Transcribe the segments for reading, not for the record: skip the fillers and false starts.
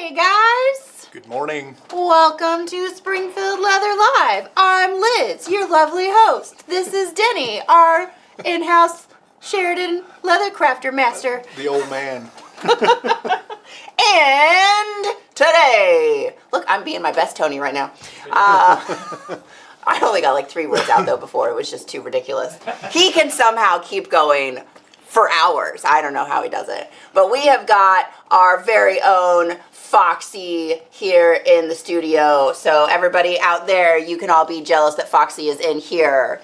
Hey guys! Good morning. Welcome to Springfield Leather Live. I'm Liz, your lovely host. This is Denny, our in-house Sheridan leather crafter master. The old man. And today, look, I'm being my best Tony right now. I only got like 3 words out though before. It was just too ridiculous. He can somehow keep going for hours. I don't know how he does it. But we have got our very own Foxy here in the studio. So everybody out there, you can all be jealous that Foxy is in here.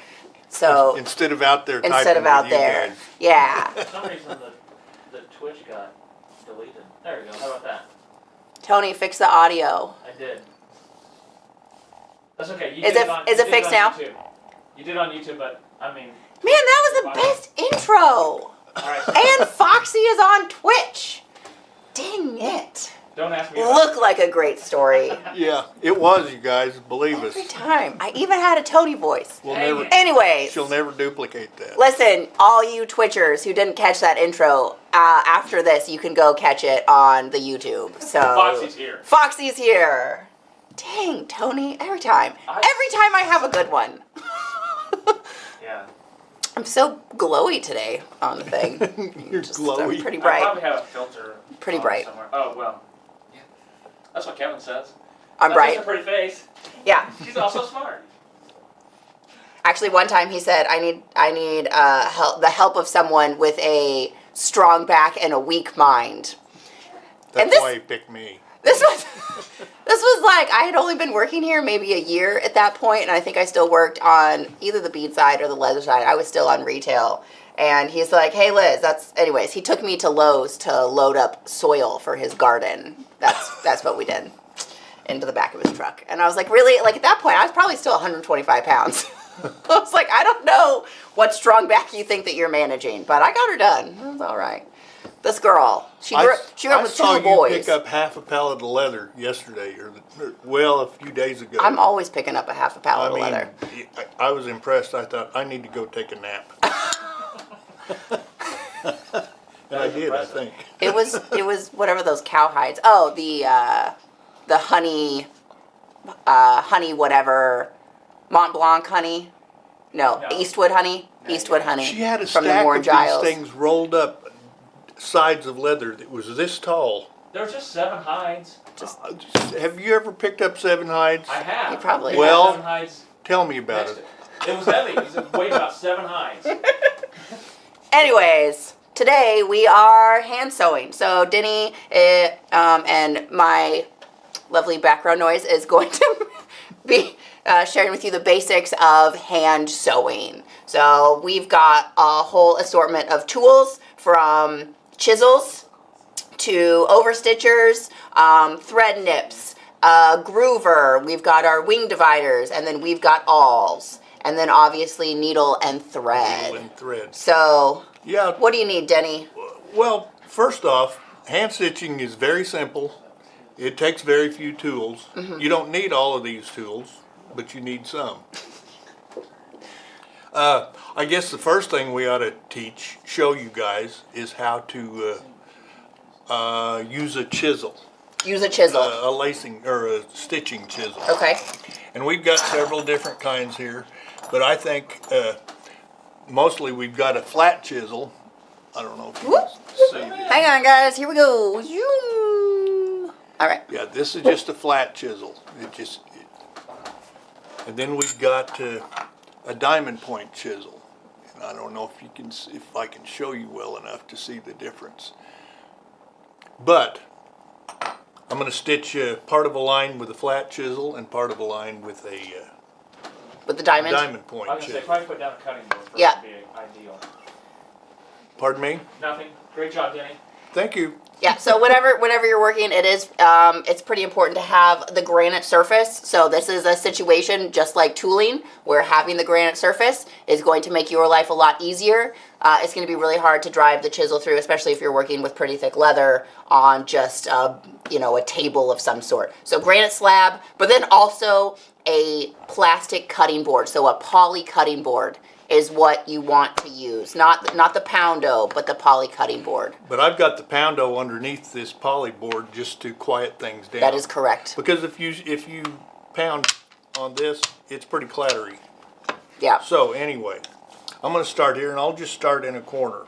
So instead of out there instead of out there. Yeah. For some reason the Twitch got deleted. There we go. How about that? Tony, fix the audio. I did. That's okay. Is it fixed now? YouTube. You did it on YouTube, but I mean. Man, that was the best intro. And Foxy is on Twitch. Dang it. Don't ask me. Look like a great story. Yeah, it was, you guys. Believe us. Every time. I even had a Tony voice. We'll never. Anyways. She'll never duplicate that. Listen, all you Twitchers who didn't catch that intro, after this, you can go catch it on the YouTube. So Foxy's here. Foxy's here. Dang, Tony. Every time I have a good one. Yeah. I'm so glowy today on the thing. You're glowy. I'm pretty I bright. probably have a filter. Pretty on bright. Somewhere. Oh well. Yeah. That's what Kevin says. I'm That's bright. just a pretty face. Yeah. She's also smart. Actually, one time he said, "I need the help of someone with a strong back and a weak mind." That's why he picked me. This was like, I had only been working here maybe a year at that point, and I think I still worked on either the bead side or the leather side. I was still on retail. And he's like, "Hey Liz, anyways, he took me to Lowe's to load up soil for his garden. That's what we did. Into the back of his truck." And I was like, really? Like at that point, I was probably still 125 pounds. I was like, I don't know what strong back you think that you're managing, but I got her done. It was all right. This girl, she grew up with 2 boys. I saw you pick up half a pallet of leather yesterday, a few days ago. I'm always picking up a half a pallet of leather. I was impressed. I thought, I need to go take a nap. And I did, I think. It was whatever those cowhides. Oh, the honey whatever, Mont Blanc honey. No. Eastwood honey. Eastwood honey. She had a from stack the of Giles. these things rolled up, sides of leather that was this tall. There were just 7 hides. Have you ever picked up 7 hides? I have. You probably We had Well, 7 hides Tell me about next it. to it. It was heavy. It weighed about 7 hides. Anyways, today we are hand sewing. So Denny and my lovely background noise is going to be sharing with you the basics of hand sewing. So we've got a whole assortment of tools from chisels to overstitchers, thread nips, groover. We've got our wing dividers, and then we've got awls, and then obviously needle and thread. Needle and thread. So, yeah. What do you need, Denny? Well, first off, hand stitching is very simple. It takes very few tools. Mm-hmm. You don't need all of these tools, but you need some. I guess the first thing we ought to show you guys, is how to use a chisel. Use a chisel. A lacing or a stitching chisel. Okay. And we've got several different kinds here, but I think mostly we've got a flat chisel. I don't know if you can see this. Hang on, guys. Here we go. Zoom. All right. Yeah, this is just a flat chisel. And then we've got a diamond point chisel. And I don't know if I can show you well enough to see the difference. But I'm going to stitch part of a line with a flat chisel and part of a line with a the diamond? diamond point I was going to say, chisel. probably put down a cutting board for Yeah. it to be ideal. Pardon me? Nothing. Great job, Denny. Thank you. Yeah, so whenever you're working, it's pretty important to have the granite surface. So this is a situation just like tooling, where having the granite surface is going to make your life a lot easier. It's going to be really hard to drive the chisel through, especially if you're working with pretty thick leather on just a table of some sort. So granite slab, but then also a plastic cutting board, so a poly cutting board is what you want to use. Not the poundo, but the poly cutting board. But I've got the poundo underneath this poly board just to quiet things down. That is correct. Because if you pound on this, it's pretty clattery. Yeah. So anyway, I'm going to start here, and I'll just start in a corner.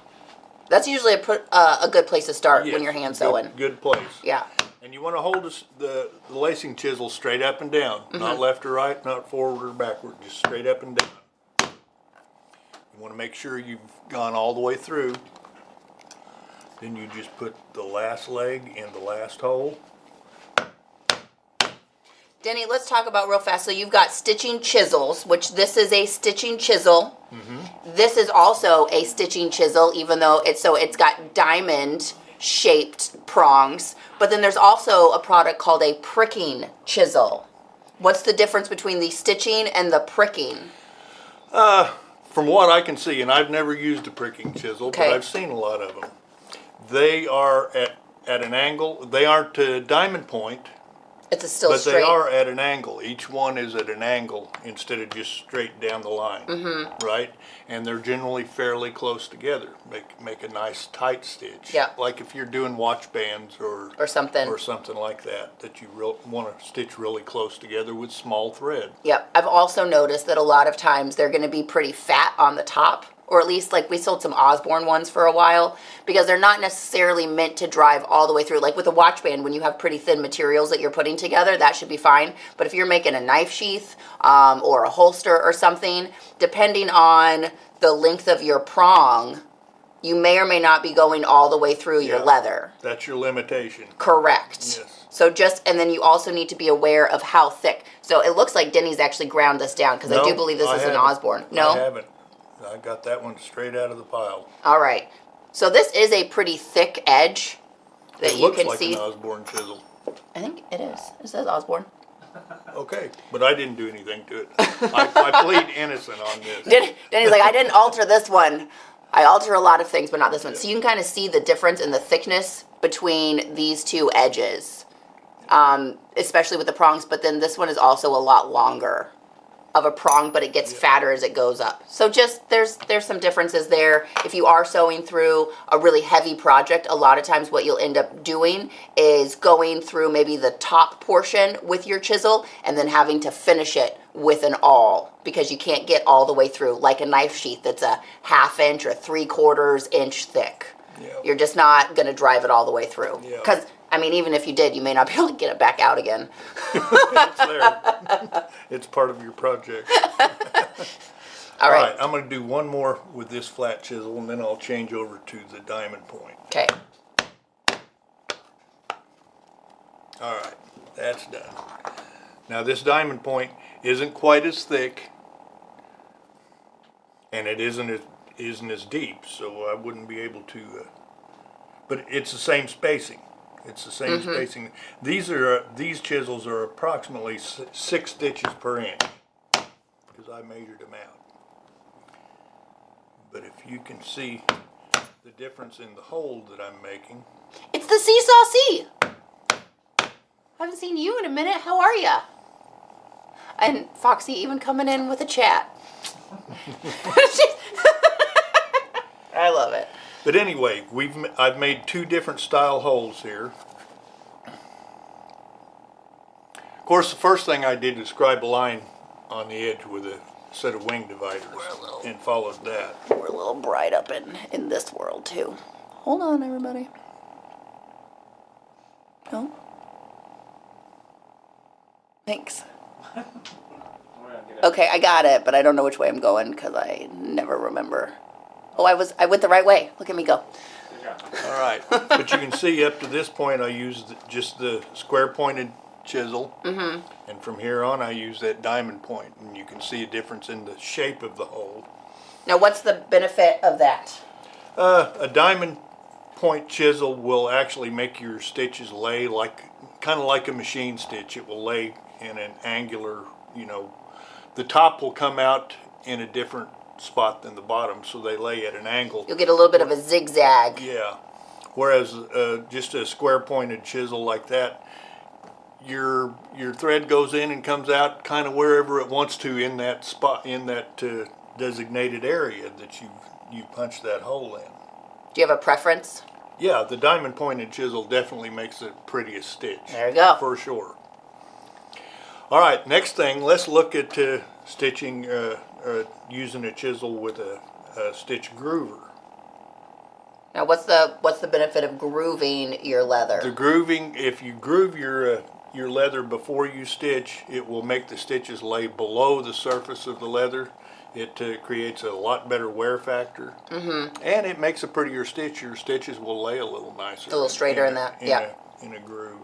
That's usually a good place to start when you're hand sewing. Good place. Yeah. And you want to hold the lacing chisel straight up and down, not left or right, not forward or backward, just straight up and down. You want to make sure you've gone all the way through. Then you just put the last leg in the last hole. Denny, let's talk about real fast. So you've got stitching chisels, which this is a stitching chisel. This is also a stitching chisel, even though it's got diamond shaped prongs. But then there's also a product called a pricking chisel. What's the difference between the stitching and the pricking? From what I can see, and I've never used a pricking chisel, Okay. but I've seen a lot of them. They are at an angle. They aren't to diamond point. It's still But straight. they are at an angle. Each one is at an angle instead of just straight down the line, right? And they're generally fairly close together. Make a nice tight stitch. Yeah. Like if you're doing watch bands or something. or something like that you want to stitch really close together with small thread. Yep. I've also noticed that a lot of times they're going to be pretty fat on the top, or at least like we sold some Osborne ones for a while, because they're not necessarily meant to drive all the way through. Like with a watch band, when you have pretty thin materials that you're putting together, that should be fine. But if you're making a knife sheath or a holster or something, depending on the length of your prong, you may or may not be going all the way through your Yeah. leather. That's your limitation. Correct. Yes. So and then you also need to be aware of how thick. So it looks like Denny's actually ground this down, because I do No, believe this I is an haven't. Osborne. No? I haven't. I got that one straight out of the pile. All right. So this is a pretty thick edge that It you looks can like see. an Osborne chisel. I think it is. It says Osborne. Okay, but I didn't do anything to it. I plead innocent on this. Denny's like, I didn't alter this one. I alter a lot of things, but not this one. So you can kind of see the difference in the thickness between these two edges, especially with the prongs. But then this one is also a lot longer of a prong, but it gets fatter as it goes up. So just there's some differences there. If you are sewing through a really heavy project, a lot of times what you'll end up doing is going through maybe the top portion with your chisel and then having to finish it with an awl, because you can't get all the way through, like a knife sheath that's a 1/2 inch or 3/4 inch thick. Yeah. You're just not going to drive it all the way through. Yeah. Because, I mean, even if you did, you may not be able to get it back out again. It's there. It's part of your project. All right. I'm going to do one more with this flat chisel, and then I'll change over to the diamond point. Okay. All right, that's done. Now this diamond point isn't quite as thick, and it isn't as deep, so I wouldn't be able to. But it's the same spacing. It's the same spacing. These chisels are approximately 6 stitches per inch, because I measured them out. But if you can see the difference in the hole that I'm making. It's the Seesaw C. I haven't seen you in a minute. How are ya? And Foxy even coming in with a chat. I love it. But anyway, I've made 2 different style holes here. Of course, the first thing I did was scribe a line on the edge with a set of wing dividers, and followed that. We're a little bright up in this world too. Hold on, everybody. No. Thanks. We're gonna get it. Okay, I got it, but I don't know which way I'm going because I never remember. Oh, I went the right way. Look at me go. Good job. All right, but you can see up to this point I used just the square pointed chisel, and from here on I use that diamond point, and you can see a difference in the shape of the hole. Now, what's the benefit of that? A diamond point chisel will actually make your stitches lay kind of like a machine stitch. It will lay in an angular, the top will come out in a different spot than the bottom, so they lay at an angle. You'll get a little bit of a zigzag. Yeah. Whereas just a square pointed chisel like that, your thread goes in and comes out kind of wherever it wants to in that spot, in that designated area that you punch that hole in. Do you have a preference? Yeah, the diamond pointed chisel definitely makes the prettiest stitch. There you go. For sure. All right, next thing, let's look at stitching, using a chisel with a stitch groover. Now, what's the benefit of grooving your leather? The grooving, if you groove your leather before you stitch, it will make the stitches lay below the surface of the leather. It creates a lot better wear factor, and it makes a prettier stitch. Your stitches will lay a little nicer, A little straighter in that, yeah. in a groove.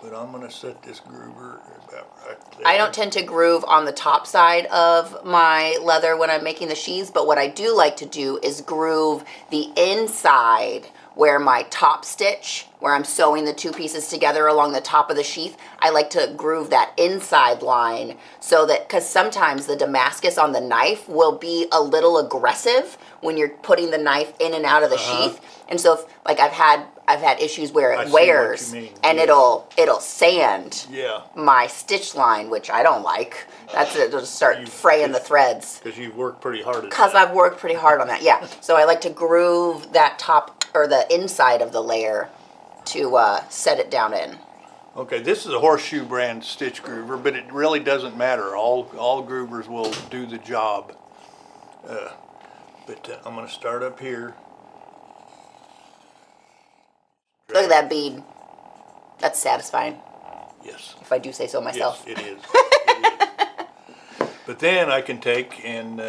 But I'm going to set this groover about right there. I don't tend to groove on the top side of my leather when I'm making the sheaths, but what I do like to do is groove the inside where my top stitch, where I'm sewing the two pieces together along the top of the sheath. I like to groove that inside line so that, because sometimes the Damascus on the knife will be a little aggressive when you're putting the knife in and out of the sheath. And so, if, like I've had issues where I it see what you wears mean, and yeah. it'll sand Yeah, my stitch line, which I don't like. That's it. It'll just start fraying the threads. because you've worked pretty hard at Because that. I've worked pretty hard on that, yeah. So I like to groove that top or the inside of the layer to set it down in. Okay, this is a Horseshoe brand stitch groover, but it really doesn't matter. All groovers will do the job. But I'm going to start up here. Look at that bead. That's satisfying, Yes. if I do say so myself. Yes, it is. It is. But then I can take and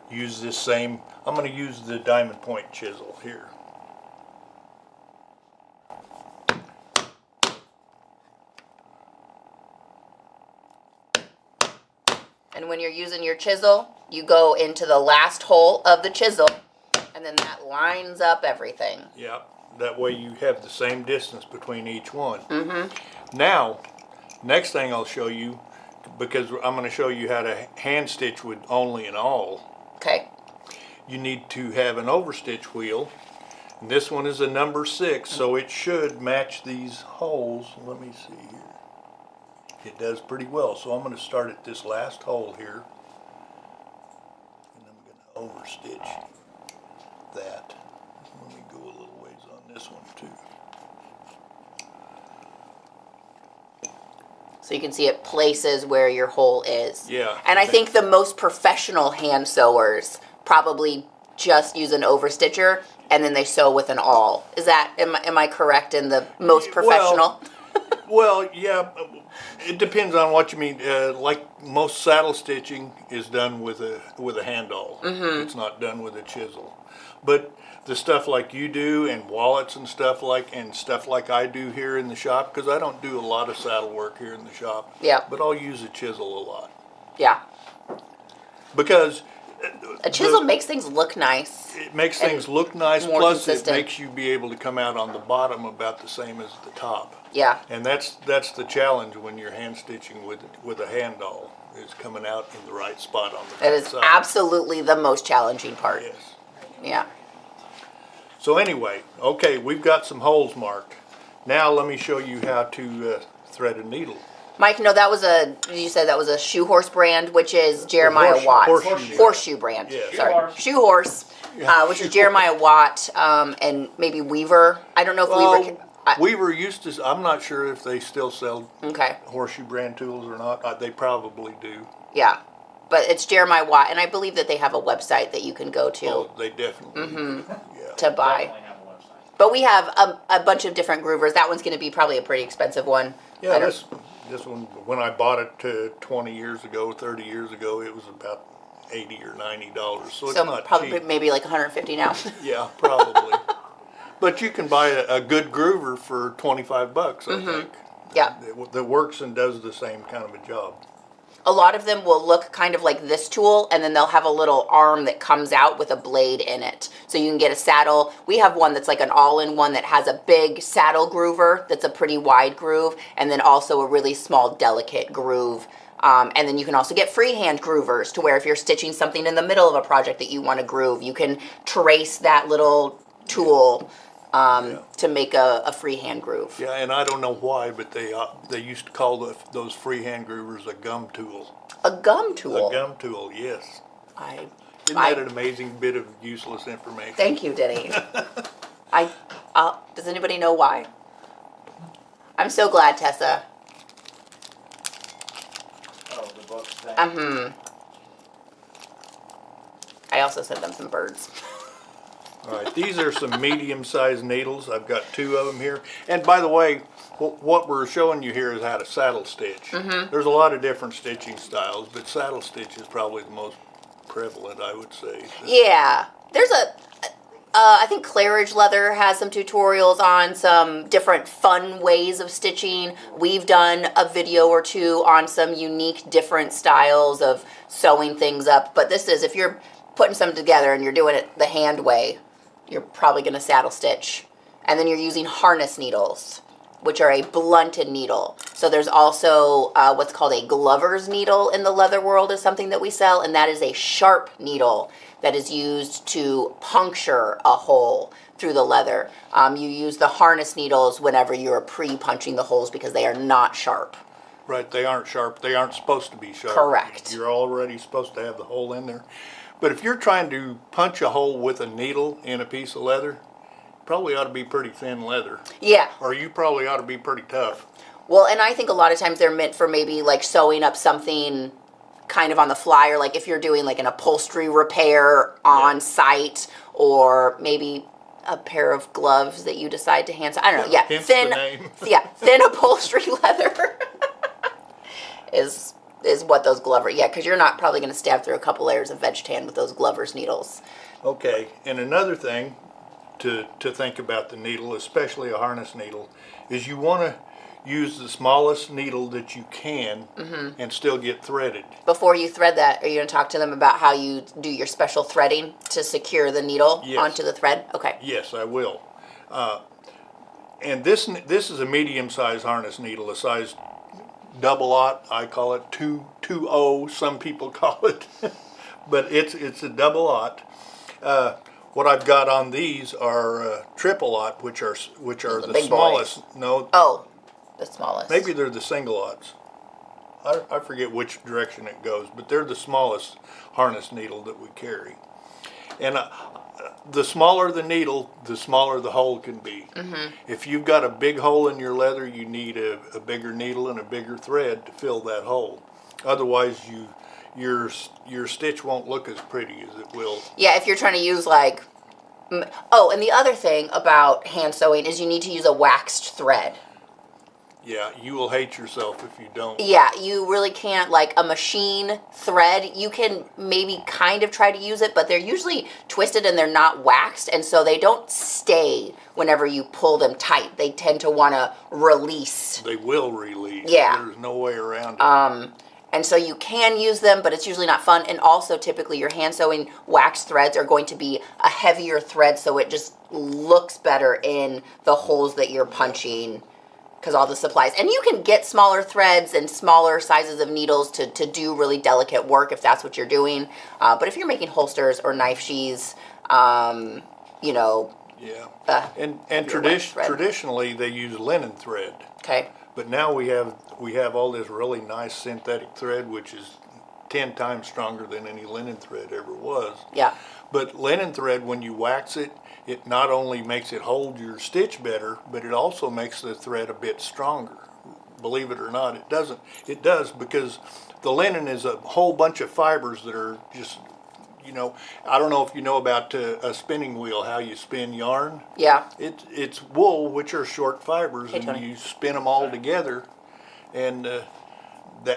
use this same, I'm going to use the diamond point chisel here. And when you're using your chisel, you go into the last hole of the chisel, and then that lines up everything. Yeah, that way you have the same distance between each one. Now, next thing I'll show you, because I'm going to show you how to hand stitch with only an awl. Okay. You need to have an overstitch wheel. And this one is a number 6, so it should match these holes. Let me see here. It does pretty well. So I'm going to start at this last hole here. And I'm going to overstitch that. Let me go a little ways on this one too. So you can see it places where your hole is. Yeah. And I think the most professional hand sewers probably just use an overstitcher and then they sew with an awl. Is that, am I correct in the most professional? Well, yeah, it depends on what you mean. Like most saddle stitching is done with a hand awl. It's not done with a chisel. But the stuff like you do, and wallets and stuff like I do here in the shop, because I don't do a lot of saddle work here in the shop. Yeah. But I'll use a chisel a lot Yeah. because A chisel makes things look nice. it makes things look nice. more Plus, consistent. it makes you be able to come out on the bottom about the same as the top. Yeah. And that's the challenge when you're hand stitching with a hand awl, is coming out in the right spot on the That is side. absolutely the most challenging part. Yes. Yeah. So anyway, okay, we've got some holes marked. Now let me show you how to thread a needle. Mike, no, you said that was a Shoe Horse brand, which is Jeremiah Watt. Horseshoe brand. Yeah. Sorry. Shoe Horse. Shoe Horse, which is Jeremiah Watt, and maybe Weaver. I don't know if Weaver can. Weaver used to, I'm not sure if they still sell Okay. Horseshoe brand tools or not. They probably do. Yeah. But it's Jeremiah Watt, and I believe that they have a website that you can go to Oh, they definitely do. Yeah. to buy. Definitely have a website. But we have a bunch of different groovers. That one's going to be probably a pretty expensive one. Yeah, I don't- this one, when I bought it 20 years ago, 30 years ago, it was about $80 or $90. So it's So not probably cheap. maybe like 150 now. Yeah, probably. But you can buy a good groover for $25, I think. Yeah. That works and does the same kind of a job. A lot of them will look kind of like this tool, and then they'll have a little arm that comes out with a blade in it. So you can get a saddle. We have one that's like an all-in-one that has a big saddle groover that's a pretty wide groove, and then also a really small, delicate groove. And then you can also get freehand groovers to where if you're stitching something in the middle of a project that you want to groove, you can trace that little tool to make a freehand groove. Yeah, and I don't know why, but they used to call those freehand groovers a gum tool. A gum tool? A gum tool, yes. Isn't that an amazing bit of useless information? Thank you, Denny. Does anybody know why? I'm so glad, Tessa. Oh, the books thing. I also sent them some birds. All right, these are some medium-sized needles. I've got 2 of them here. And by the way, what we're showing you here is how to saddle stitch. There's a lot of different stitching styles, but saddle stitch is probably the most prevalent, I would say. Yeah, there's I think Claridge Leather has some tutorials on some different fun ways of stitching. We've done a video or 2 on some unique different styles of sewing things up. But this is, if you're putting some together and you're doing it the hand way, you're probably going to saddle stitch. And then you're using harness needles, which are a blunted needle. So there's also what's called a Glover's needle in the leather world is something that we sell, and that is a sharp needle that is used to puncture a hole through the leather. You use the harness needles whenever you're pre-punching the holes because they are not sharp. Right, they aren't sharp. They aren't supposed to be sharp. Correct. You're already supposed to have the hole in there. But if you're trying to punch a hole with a needle in a piece of leather, probably ought to be pretty thin leather. Yeah. Or you probably ought to be pretty tough. Well, and I think a lot of times they're meant for maybe like sewing up something kind of on the fly, or like if you're doing like an upholstery repair on site, or maybe a pair of gloves that you decide to hand sew. I don't know. Yeah, Hence thin. the name. Yeah, thin upholstery leather is what those Glover. Yeah, because you're not probably going to stab through a couple layers of veg tan with those Glover's needles. Okay, and another thing to think about the needle, especially a harness needle, is you want to use the smallest needle that you can and still get threaded. Before you thread that, are you going to talk to them about how you do your special threading to secure the needle onto the thread? Okay. Yes, I will. And this is a medium-sized harness needle, a size double-aught. I call it 2.0. Some people call it, but it's a double-aught. What I've got on these are triple-aught, which are the big smallest. boys. No. Oh, the smallest. Maybe they're the single-aughts. I forget which direction it goes, but they're the smallest harness needle that we carry. And the smaller the needle, the smaller the hole can be. If you've got a big hole in your leather, you need a bigger needle and a bigger thread to fill that hole. Otherwise, your stitch won't look as pretty as it will. Yeah, if you're trying to use like... Oh, and the other thing about hand sewing is you need to use a waxed thread. Yeah, you will hate yourself if you don't. Yeah, you really can't, like a machine thread, you can maybe kind of try to use it, but they're usually twisted and they're not waxed, and so they don't stay whenever you pull them tight. They tend to want to release. They will release. Yeah. There's no way around it. And so you can use them, but it's usually not fun. And also, typically, your hand sewing wax threads are going to be a heavier thread, so it just looks better in the holes that you're punching. Because all the supplies, and you can get smaller threads and smaller sizes of needles to do really delicate work if that's what you're doing. But if you're making holsters or knife sheaths, you know. Yeah. And traditionally they use linen thread. Okay. But now we have all this really nice synthetic thread, which is 10 times stronger than any linen thread ever was. Yeah. But linen thread, when you wax it, it not only makes it hold your stitch better, but it also makes the thread a bit stronger. Believe it or not, it doesn't. It does, because the linen is a whole bunch of fibers that are just, you know, I don't know if you know about a spinning wheel, how you spin yarn. Yeah. It's wool, which are short fibers, and Tony. you spin them all together, and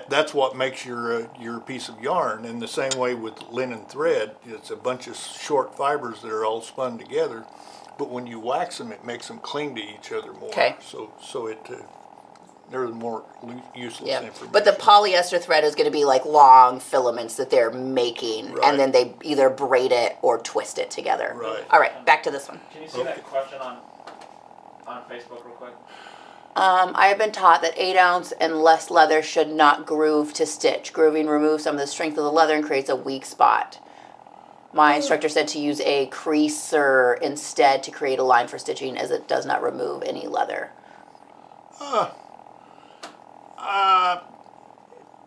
that's what makes your piece of yarn. And the same way with linen thread, it's a bunch of short fibers that are all spun together. But when you wax them, it makes them cling to each other more. Okay. So it there's more useless information. But the polyester thread is going to be like long filaments that they're making, Right. and then they either braid it or twist it together. Right. All right, back to this one. Can you see that question on Facebook real quick? I have been taught that 8-ounce and less leather should not groove to stitch. Grooving removes some of the strength of the leather and creates a weak spot. My instructor said to use a creaser instead to create a line for stitching, as it does not remove any leather.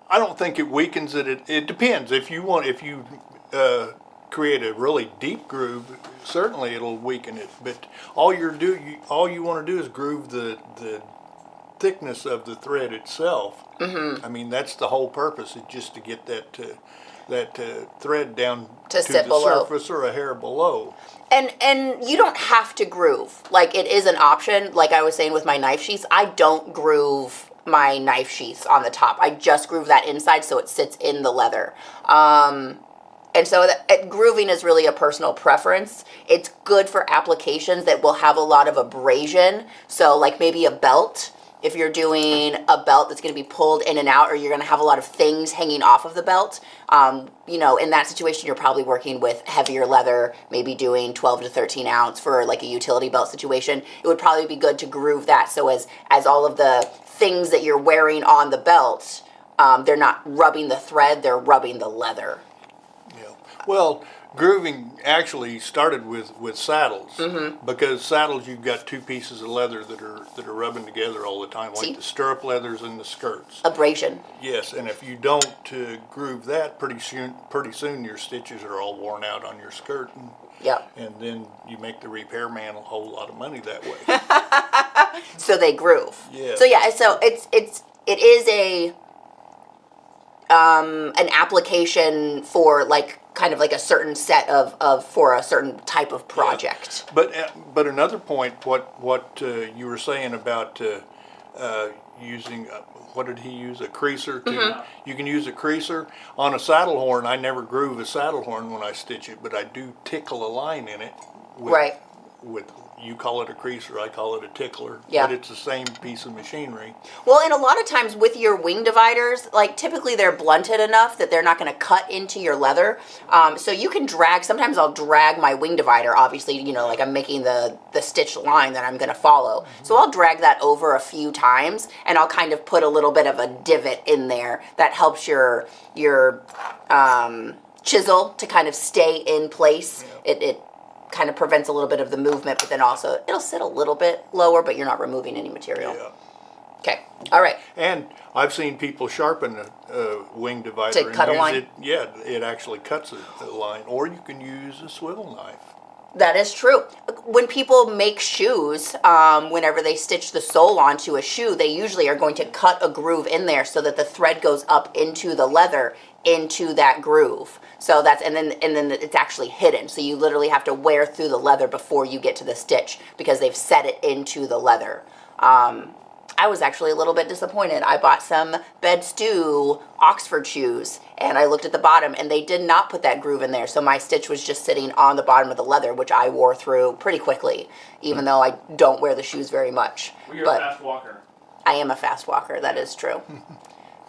I don't think it weakens it. It depends. If you create a really deep groove, certainly it'll weaken it. But all you want to do is groove the thickness of the thread itself. I mean, that's the whole purpose, is just to get that thread down to sit the below. surface or a hair below. And you don't have to groove. Like, it is an option. Like I was saying with my knife sheaths, I don't groove my knife sheaths on the top. I just groove that inside so it sits in the leather. And so grooving is really a personal preference. It's good for applications that will have a lot of abrasion. So like maybe a belt. If you're doing a belt that's going to be pulled in and out, or you're going to have a lot of things hanging off of the belt, you know, in that situation, you're probably working with heavier leather, maybe doing 12 to 13 ounce for like a utility belt situation. It would probably be good to groove that so as all of the things that you're wearing on the belt, they're not rubbing the thread, they're rubbing the leather. Yeah. Well, grooving actually started with saddles, because saddles, you've got two pieces of leather that are rubbing together all the time, like See? the stirrup leathers and the skirts. Abrasion. Yes, and if you don't groove that, pretty soon your stitches are all worn out on your skirt, Yep. and then you make the repairman a whole lot of money that way. So they groove. Yeah. So yeah, so it is a an application for like kind of like a certain set of for a certain type of project. Yeah. But another point, what you were saying about using, what did he use, a creaser? You can use a creaser on a saddle horn. I never groove a saddle horn when I stitch it, but I do tickle a line in it. Right. With, you call it a creaser, I call it a tickler. Yeah. But it's the same piece of machinery. Well, and a lot of times with your wing dividers, like typically they're blunted enough that they're not going to cut into your leather. So you can drag, sometimes I'll drag my wing divider, obviously, you know, like I'm making the stitched line that I'm going to follow. So I'll drag that over a few times and I'll kind of put a little bit of a divot in there that helps your chisel to kind of stay in place. Yeah. It kind of prevents a little bit of the movement, but then also it'll sit a little bit lower, but you're not removing any material. Yeah. Okay. All right. And I've seen people sharpen a wing divider To cut a use line? it. Yeah, it actually cuts a line. Or you can use a swivel knife. That is true. When people make shoes, whenever they stitch the sole onto a shoe, they usually are going to cut a groove in there so that the thread goes up into the leather, into that groove. So that's, and then it's actually hidden. So you literally have to wear through the leather before you get to the stitch because they've set it into the leather. I was actually a little bit disappointed. I bought some Bed Stew Oxford shoes and I looked at the bottom and they did not put that groove in there. So my stitch was just sitting on the bottom of the leather, which I wore through pretty quickly, even though I don't wear the shoes very much. Well, you're a fast walker. I am a fast walker, that is true.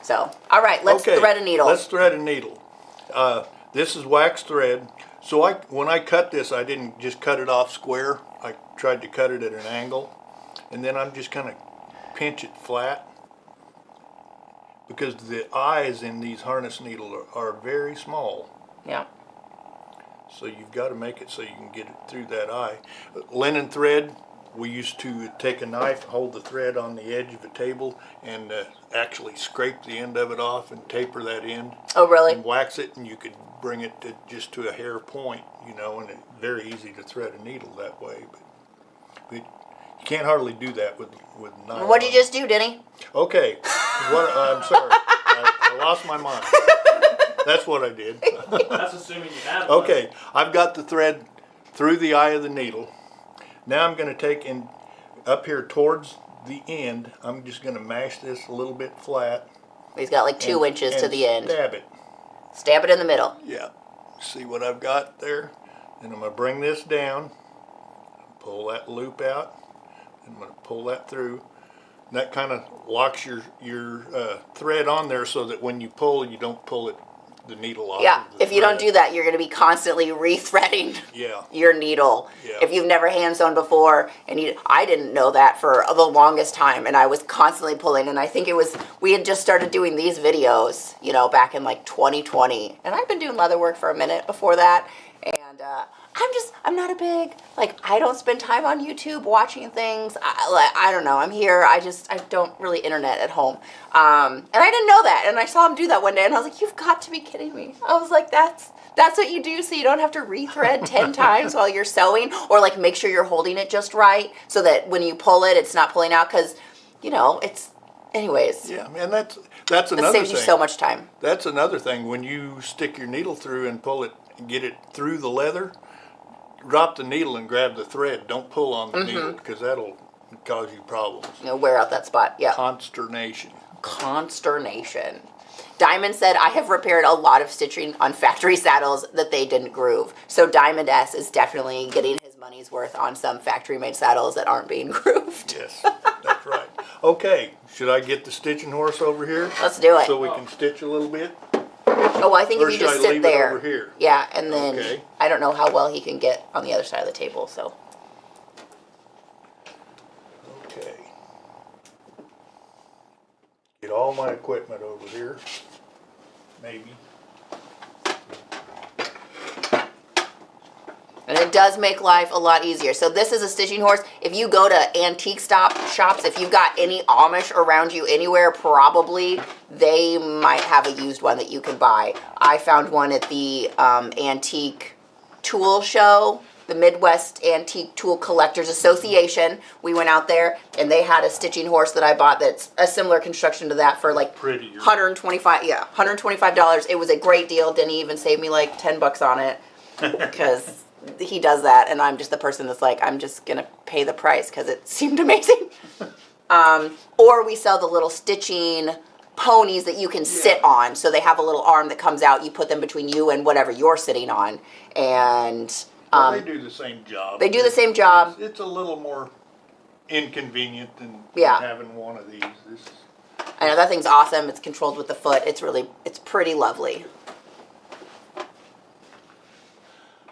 So, all right, let's thread a needle. Let's thread a needle. This is wax thread. So when I cut this, I didn't just cut it off square. I tried to cut it at an angle. And then I'm just going to pinch it flat, because the eyes in these harness needles are very small. Yeah. So you've got to make it so you can get it through that eye. Linen thread, we used to take a knife, hold the thread on the edge of a table, and actually scrape the end of it off and taper that end. Oh, really? And wax it, and you could bring it just to a hair point, you know, and it's very easy to thread a needle that way. But you can't hardly do that with nylon. What did you just do, Denny? Okay, I'm sorry, I lost my mind. That's what I did. That's assuming you have one. Okay, I've got the thread through the eye of the needle. Now I'm going to take in up here towards the end. I'm just going to mash this a little bit flat. He's got like 2 inches to the end. Stab it. Stab it in the middle. Yeah. See what I've got there? Then I'm going to bring this down, pull that loop out, and I'm going to pull that through. And that kind of locks your thread on there so that when you pull, you don't pull the needle off. Yeah, of the if you don't thread. do that, you're going to be constantly rethreading Yeah. your needle. Yeah. If you've never hand sewn before, and I didn't know that for the longest time, and I was constantly pulling, and I think we had just started doing these videos, you know, back in like 2020, and I've been doing leather work for a minute before that, and I'm not a big, like, I don't spend time on YouTube watching things. I don't know. I'm here. I don't really internet at home. And I didn't know that. And I saw him do that one day and I was like, you've got to be kidding me. I was like, that's what you do so you don't have to rethread 10 times while you're sewing, or like make sure you're holding it just right so that when you pull it, it's not pulling out, because, it's, anyways. Yeah, man, that's another It saves thing. you so much time. That's another thing. When you stick your needle through and pull it and get it through the leather, drop the needle and grab the thread. Don't pull on the needle, because that'll cause you problems. Wear out that spot. Yeah. Consternation. Diamond said, I have repaired a lot of stitching on factory saddles that they didn't groove. So Diamond S is definitely getting his money's worth on some factory-made saddles that aren't being grooved. Yes, that's right. Okay, should I get the stitching horse over here? Let's do it. So we can stitch a little bit? Oh, I think Or if you should just I sit leave it there. over here? Yeah, and then Okay. I don't know how well he can get on the other side of the table, so. Okay. Get all my equipment over here. Maybe. And it does make life a lot easier. So this is a stitching horse. If you go to antique shops, if you've got any Amish around you anywhere, probably they might have a used one that you can buy. I found one at the antique tool show, the Midwest Antique Tool Collectors Association. We went out there and they had a stitching horse that I bought that's a similar construction to that for like Prettier. $125. It was a great deal. Denny even saved me like $10 on it because he does that, and I'm just the person that's like, I'm just gonna pay the price because it seemed amazing. Or we sell the little stitching ponies that you can sit on. So they have a little arm that comes out. You put them between you and whatever you're sitting on, and Well, they do the same job. they do the same job. It's a little more inconvenient than Yeah. having one of these. I know that thing's awesome. It's controlled with the foot. It's pretty lovely.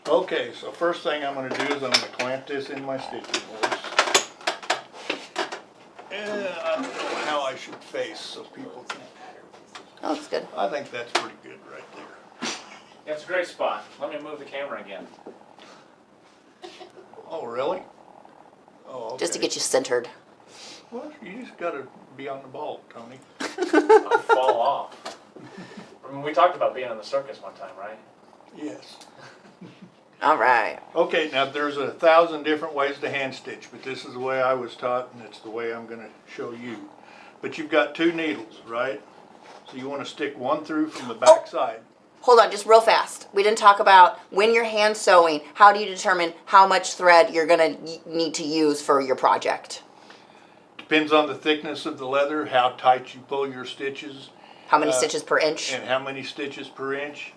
Okay, so first thing I'm going to do is I'm going to clamp this in my stitching horse. And I don't know how I should face so people can. Oh, that's good. I think that's pretty good right there. Yeah, it's a great spot. Let me move the camera again. Oh, really? Oh, okay. Just to get you centered. Well, you just got to be on the ball, Tony. I'll fall off. I mean, we talked about being in the circus one time, right? Yes. All right. Okay, now there's 1,000 different ways to hand stitch, but this is the way I was taught, and it's the way I'm going to show you. But you've got 2 needles, right? So you want to stick one through from the back side. Hold on, just real fast. We didn't talk about when you're hand sewing, how do you determine how much thread you're going to need to use for your project? Depends on the thickness of the leather, how tight you pull your stitches. How many stitches per inch? And how many stitches per inch.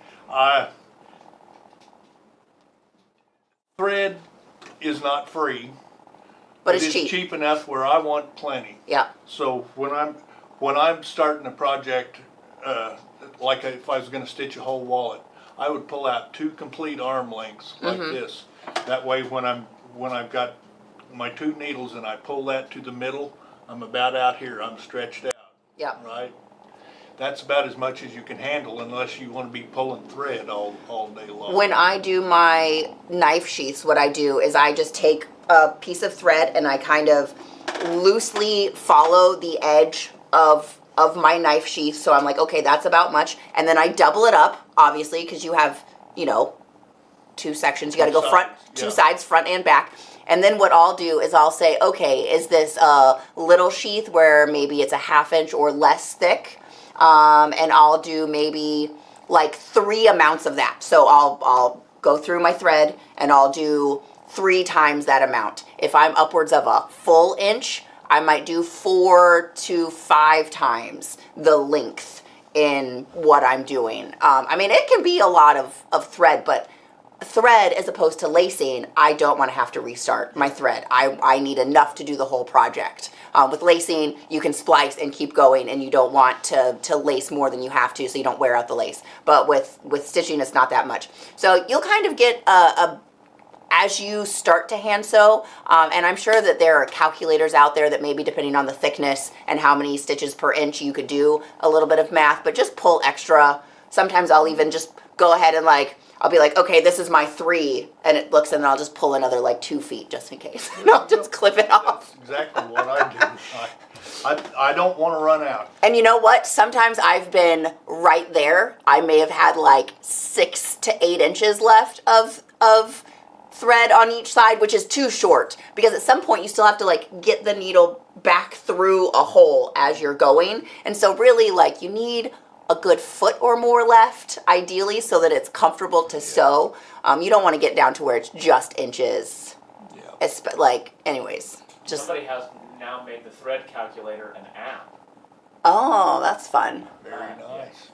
Thread is not free, But it's cheap. It's cheap enough where I want plenty. Yeah. So when I'm starting a project, like if I was going to stitch a whole wallet, I would pull out 2 complete arm lengths like this. That way, when I've got my 2 needles and I pull that to the middle, I'm about out here. I'm stretched out. Yeah. Right. That's about as much as you can handle, unless you want to be pulling thread all day long. When I do my knife sheaths, what I do is I just take a piece of thread and I kind of loosely follow the edge of my knife sheath. So I'm like, okay, that's about much. And then I double it up, obviously, because you have, 2 sections. You got to go front, 2 sides, front and back. And then what I'll do is I'll say, okay, is this a little sheath where maybe it's a 1/2 inch or less thick? And I'll do maybe like 3 amounts of that. So I'll go through my thread and I'll do 3 times that amount. If I'm upwards of a full inch, I might do 4 to 5 times the length in what I'm doing. I mean, it can be a lot of thread, but thread as opposed to lacing, I don't want to have to restart my thread. I need enough to do the whole project. With lacing, you can splice and keep going, and you don't want to lace more than you have to so you don't wear out the lace. But with stitching, it's not that much. So you'll kind of get as you start to hand sew, and I'm sure that there are calculators out there that maybe depending on the thickness and how many stitches per inch, you could do a little bit of math, but just pull extra. Sometimes I'll even just go ahead and like I'll be like, okay, this is my 3, and it looks, and then I'll just pull another like 2 feet just in case. And I'll just clip it off. That's exactly what I do. I don't want to run out. And you know what? Sometimes I've been right there. I may have had like 6 to 8 inches left of thread on each side, which is too short, because at some point you still have to like get the needle back through a hole as you're going. And so really, like, you need a good foot or more left, ideally, so that it's comfortable to sew. You don't want to get down to where it's just inches. Yeah. Like, anyways, just. Somebody has now made the thread calculator an app. Oh, that's fun. Very nice.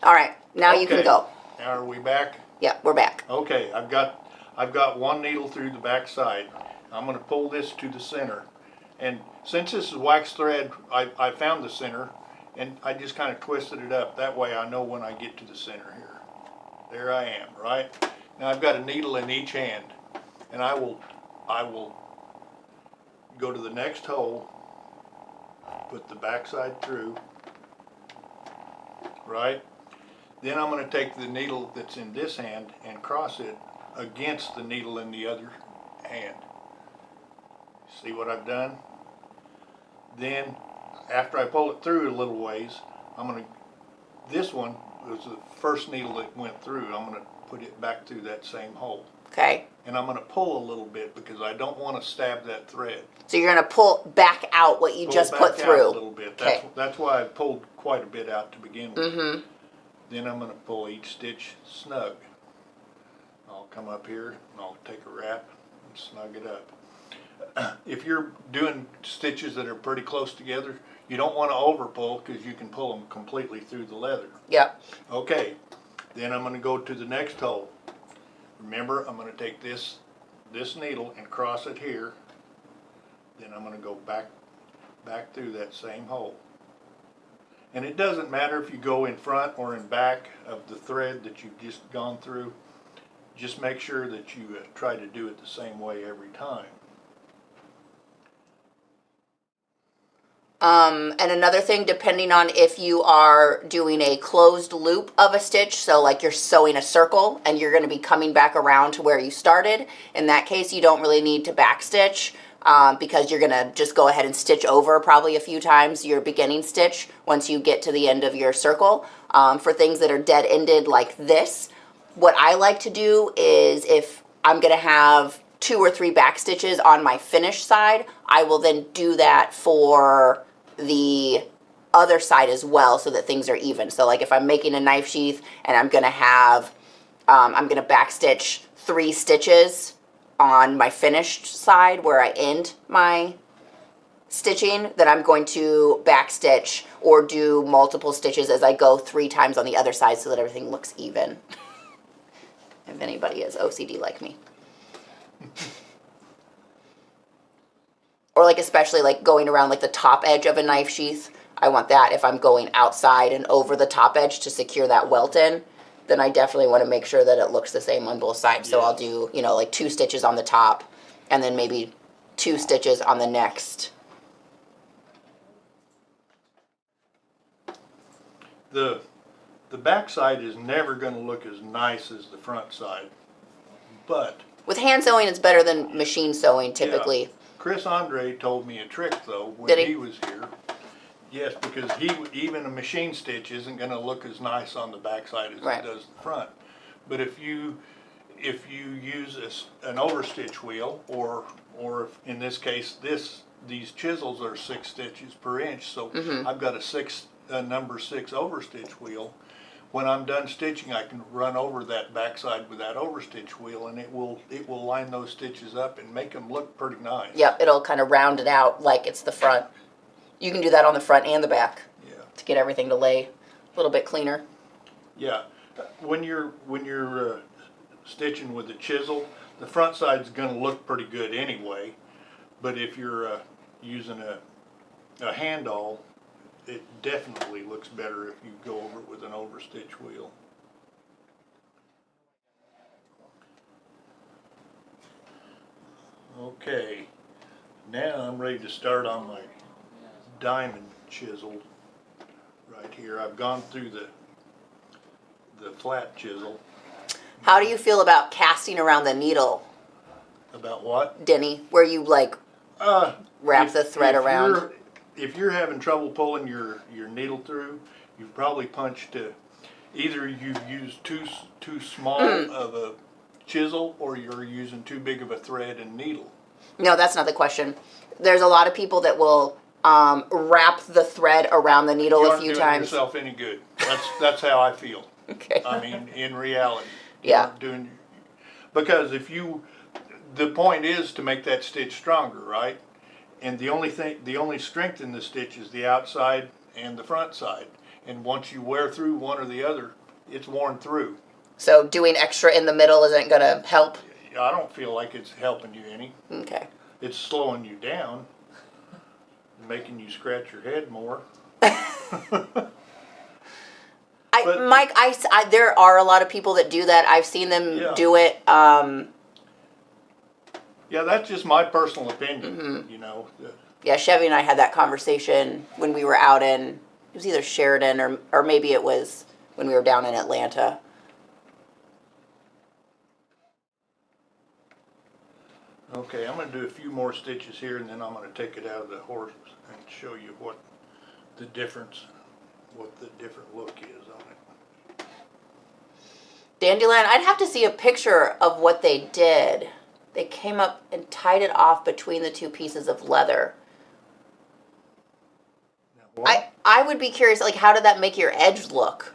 All right, now you can Okay. go. Now are we back? Yeah, we're back. Okay, I've got one needle through the back side. I'm going to pull this to the center. And since this is wax thread, I found the center, and I just kind of twisted it up. That way I know when I get to the center here. There I am, right? Now I've got a needle in each hand, and I will go to the next hole, put the back side through, right? Then I'm going to take the needle that's in this hand and cross it against the needle in the other hand. See what I've done? Then, after I pull it through a little ways, this one was the first needle that went through. I'm going to put it back through that same hole. Okay. And I'm going to pull a little bit because I don't want to stab that thread. So you're going to pull back out what you just put Pull back through. out a little bit. Okay. That's why I pulled quite a bit out to begin with. Mm-hmm. Then I'm going to pull each stitch snug. I'll come up here and I'll take a wrap and snug it up. If you're doing stitches that are pretty close together, you don't want to over pull because you can pull them completely through the leather. Yep. Okay, then I'm going to go to the next hole. Remember, I'm going to take this needle and cross it here. Then I'm going to go back through that same hole. And it doesn't matter if you go in front or in back of the thread that you've just gone through. Just make sure that you try to do it the same way every time. And another thing, depending on if you are doing a closed loop of a stitch, so like you're sewing a circle and you're going to be coming back around to where you started, in that case you don't really need to back stitch because you're going to just go ahead and stitch over probably a few times your beginning stitch once you get to the end of your circle. For things that are dead-ended like this, what I like to do is if I'm going to have 2 or 3 back stitches on my finished side, I will then do that for the other side as well so that things are even. So like if I'm making a knife sheath and I'm going to have, I'm going to back stitch 3 stitches on my finished side where I end my stitching, then I'm going to back stitch or do multiple stitches as I go 3 times on the other side so that everything looks even. If anybody is OCD like me. Or like especially like going around like the top edge of a knife sheath. I want that if I'm going outside and over the top edge to secure that welt in, then I definitely want to make sure that it looks the same on both sides. So I'll do, you know, like 2 stitches on the top and then maybe 2 stitches on the next. The back side is never going to look as nice as the front side, but With hand sewing, it's better than machine sewing typically. yeah. Chris Andre told me a trick though when Did he? he was here. Yes, because even a machine stitch isn't going to look as nice on the back side as Right. it does the front. But if you use an overstitch wheel, or if, in this case these chisels are 6 stitches per inch, so I've got a number 6 overstitch wheel. When I'm done stitching, I can run over that backside with that overstitch wheel, and it will line those stitches up and make them look pretty nice. Yep, it'll kind of round it out like it's the front. You can do that on the front and the back Yeah. to get everything to lay a little bit cleaner. Yeah. When you're stitching with a chisel, the front side's going to look pretty good anyway. But if you're using a hand awl, it definitely looks better if you go over it with an overstitch wheel. Okay, now I'm ready to start on my diamond chisel right here. I've gone through the flat chisel, How do you feel about casting around the needle, About what? Denny, where you like wrap If- the thread around? If you're having trouble pulling your needle through, you've probably punched either you've used too small of a chisel, or you're using too big of a thread and needle. No, that's not the question. There's a lot of people that will wrap the thread around the needle You a aren't few doing times. yourself any good. That's how I feel. Okay. I mean, in reality, you Yeah. aren't doing, because the point is to make that stitch stronger, right? And the only strength in the stitch is the outside and the front side. And once you wear through one or the other, it's worn through. So doing extra in the middle isn't going to help? I don't feel like it's helping you any. Okay. It's slowing you down, making you scratch your head more. But- Mike, there are a lot of people that do that. I've seen them Yeah. do it. Yeah, that's just my personal opinion, Mm-hmm. you know. Yeah, Chevy and I had that conversation when we were out in, it was either Sheridan or maybe it was when we were down in Atlanta. Okay, I'm going to do a few more stitches here, and then I'm going to take it out of the horse and show you what the different look is on it. Dandelion, I'd have to see a picture of what they did. They came up and tied it off between the two pieces of leather. Now, what? I would be curious, like, how did that make your edge look?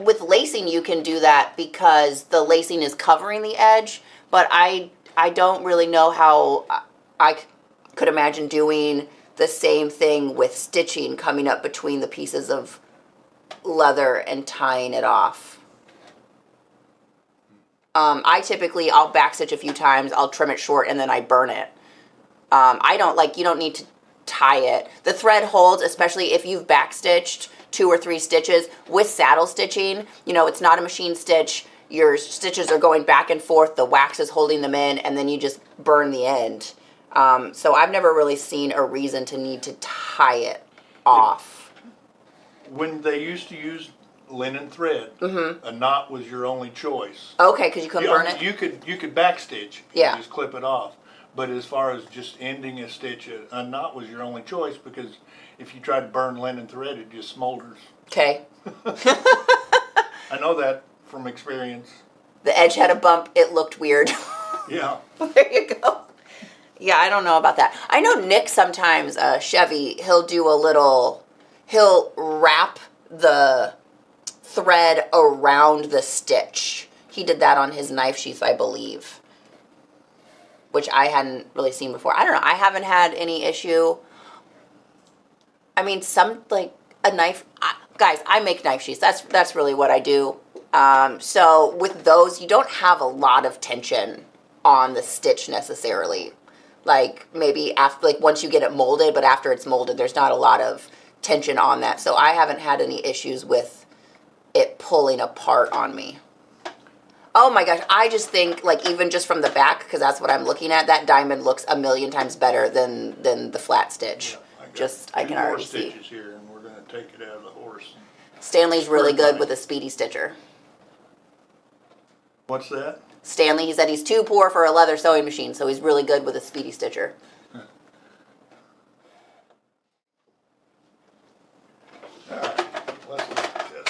With lacing, you can do that because the lacing is covering the edge, but I don't really know how I could imagine doing the same thing with stitching, coming up between the pieces of leather and tying it off. I typically, I'll backstitch a few times, I'll trim it short, and then I burn it. You don't need to tie it. The thread holds, especially if you've backstitched 2 or 3 stitches. With saddle stitching, it's not a machine stitch. Your stitches are going back and forth, the wax is holding them in, and then you just burn the end. So I've never really seen a reason to need to tie it off. When they used to use linen thread, a knot was your only choice. Okay, because you couldn't burn it? You could backstitch and Yeah. just clip it off. But as far as just ending a stitch, a knot was your only choice, because if you tried to burn linen thread, it just smolders. Okay. I know that from experience. The edge had a bump, it looked weird. Yeah. There you go. Yeah, I don't know about that. I know Nick sometimes, Chevy, he'll wrap the thread around the stitch. He did that on his knife sheath, I believe, which I hadn't really seen before. I don't know. I haven't had any issue. I mean, guys, I make knife sheaths. That's really what I do. So with those, you don't have a lot of tension on the stitch necessarily. Like maybe once you get it molded, but after it's molded, there's not a lot of tension on that. So I haven't had any issues with it pulling apart on me. Oh my gosh, I just think, even just from the back, because that's what I'm looking at, that diamond looks a million times better than the flat stitch. Yeah, I can already see. 2 more stitches here, and we're going to take it out of the horse. Stanley's really Spring good money. with a speedy stitcher. What's that? Stanley, he said he's too poor for a leather sewing machine, so he's really good with a speedy stitcher. All right, let's look at this.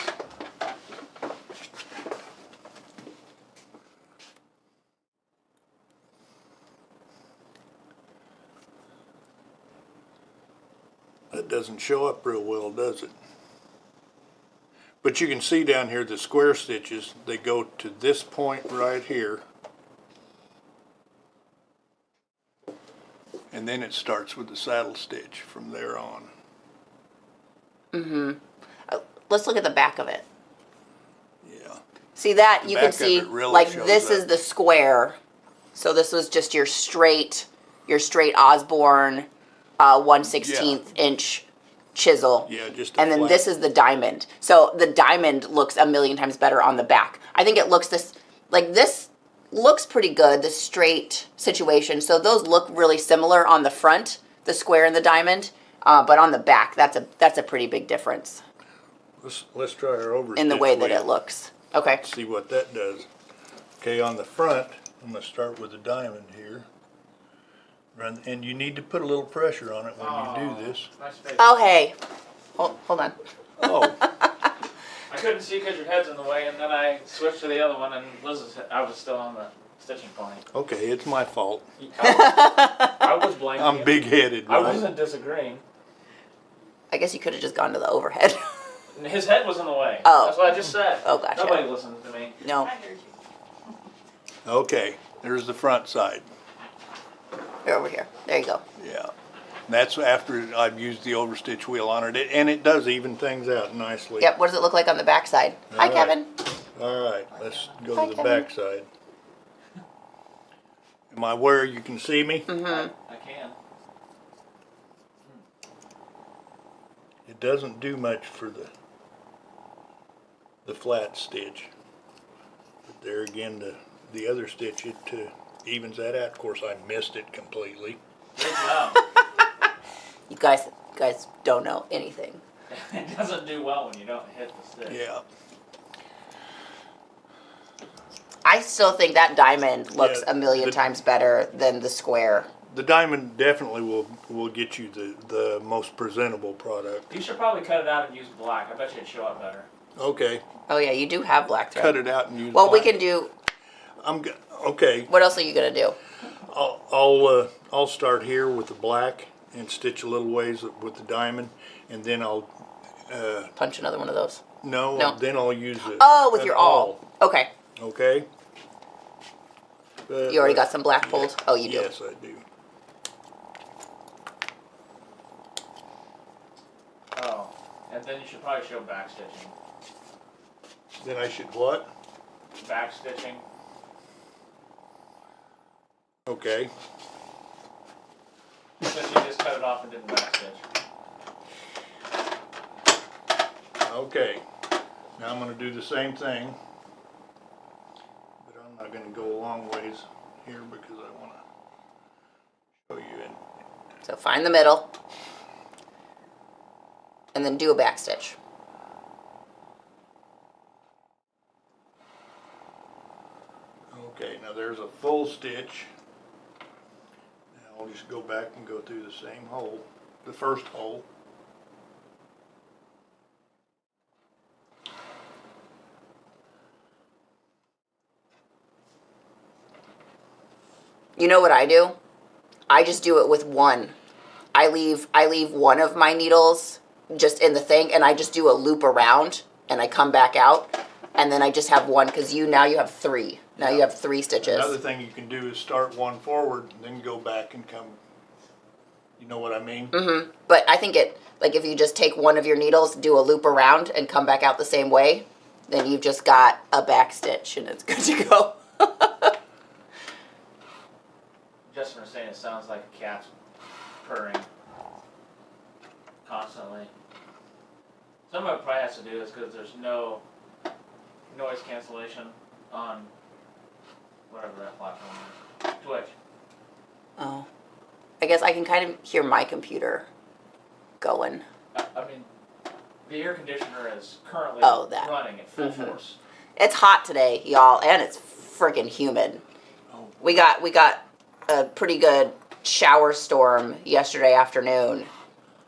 That doesn't show up real well, does it? But you can see down here the square stitches, they go to this point right here. And then it starts with the saddle stitch from there on. Let's look at the back of it. Yeah. See that? The You back can of see, it really shows this is up. the square. So this was just your straight Osborne 1/16 inch chisel. Yeah, just a And then flat. this is the diamond. So the diamond looks a million times better on the back. I think it looks this looks pretty good, the straight situation. So those look really similar on the front, the square and the diamond. But on the back, that's a pretty big difference Let's try our over in the way that it looks. Okay. See what that does. Okay, on the front, I'm going to start with the diamond here. And you need to put a little pressure on it when you do this. Nice face. Oh, hey. Hold on. Oh, I couldn't see because your head's in the way, and then I switched to the other one, and I was still on the stitching point. okay, it's my fault. I was blaming I'm you. big-headed, I right? wasn't disagreeing. I guess you could have just gone to the overhead. His head was in the way. Oh. That's what I just said. Oh, gotcha. Nobody listens to me. No. I heard you. Okay, there's the front side. You're over here. There you go. Yeah. That's after I've used the overstitch wheel on it, and it does even things out nicely. Yep. What does it look like on the back side? Hi, All right. Kevin. All right, let's go Hi, to the Kevin. back side. Am I where you can see me? Mm-hmm. I can. It doesn't do much for the flat stitch. But there again, the other stitch, it evens that out. Of course, I missed it completely. Good job. You guys don't know anything. It doesn't do well when you don't hit the stick. Yeah. I still think that diamond looks Yeah, a million times better than the square. The diamond definitely will get you the most presentable product. You should probably cut it out and use black. I bet you it'd show up better. Okay, Oh yeah, you do have black thread. cut it out and use. Well, we black. can do. Okay. What else are you gonna do? I'll start here with the black and stitch a little ways with the diamond, and then I'll Punch another one of those. no. Then I'll use it. Oh, with an your awl. Okay. Okay. You already got some black pulled? Oh, you do. Yes, I do. Oh. And then you should probably show back stitching. Then I should what? Back stitching. Okay. Since you just cut it off and didn't back stitch. Okay. Now I'm going to do the same thing, but I'm not going to go a long ways here because I want to show you. So find the middle, and then do a back stitch. Okay, now there's a full stitch. Now I'll just go back and go through the same hole, the first hole. You know what I do? I just do it with one. I leave one of my needles just in the thing, and I just do a loop around, and I come back out, and then I just have one because now you have three. Now you have 3 stitches. Another thing you can do is start one forward and then go back and come. You know what I mean? Mm-hmm. But I think if you just take one of your needles, do a loop around, and come back out the same way, then you've just got a back stitch, and it's good to go. Justin was saying it sounds like a cat's purring constantly. Some of it probably has to do is because there's no noise cancellation on whatever that platform is. Twitch. Oh. I guess I can kind of hear my computer going. I mean, the air conditioner is currently that. running at full Mhm. force. It's hot today, y'all, and it's freaking humid. Oh. We got a pretty good shower storm yesterday afternoon,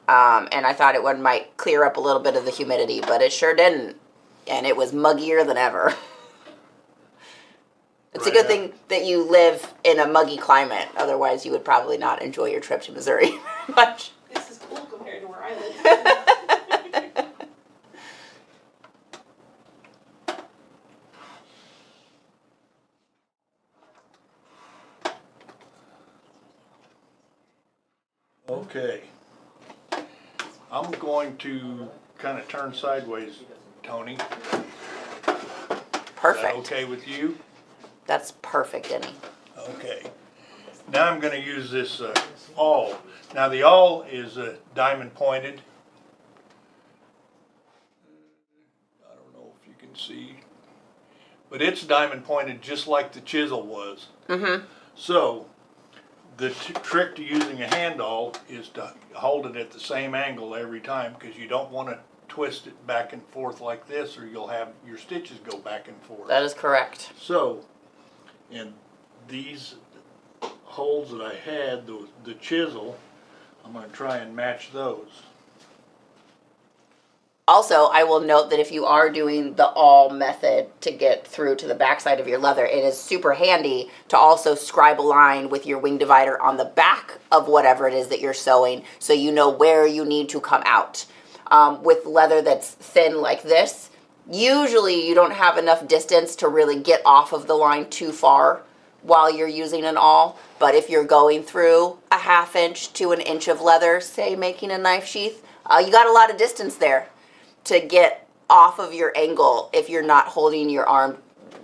and I thought it might clear up a little bit of the humidity, but it sure didn't, and it was muggier than ever. It's a good thing that you live in a muggy climate, otherwise you would probably not enjoy your trip to Missouri very much. This is cool compared to where I live. Okay. I'm going to kind of turn sideways, Tony. Is Perfect. that okay with you? That's perfect, Denny. Okay. Now I'm going to use this awl. Now the awl is diamond pointed. I don't know if you can see, but it's diamond pointed just like the chisel was. Mm-hmm. So the trick to using a hand awl is to hold it at the same angle every time, because you don't want to twist it back and forth like this, or you'll have your stitches go back and forth. That is correct. So And these holes that I had, the chisel, I'm gonna try and match those. Also, I will note that if you are doing the awl method to get through to the backside of your leather, it is super handy to also scribe a line with your wing divider on the back of whatever it is that you're sewing, so you know where you need to come out. With leather that's thin like this, usually you don't have enough distance to really get off of the line too far while you're using an awl. But if you're going through a 1/2 inch to an inch of leather, say making a knife sheath, you got a lot of distance there to get off of your angle if you're not holding your arm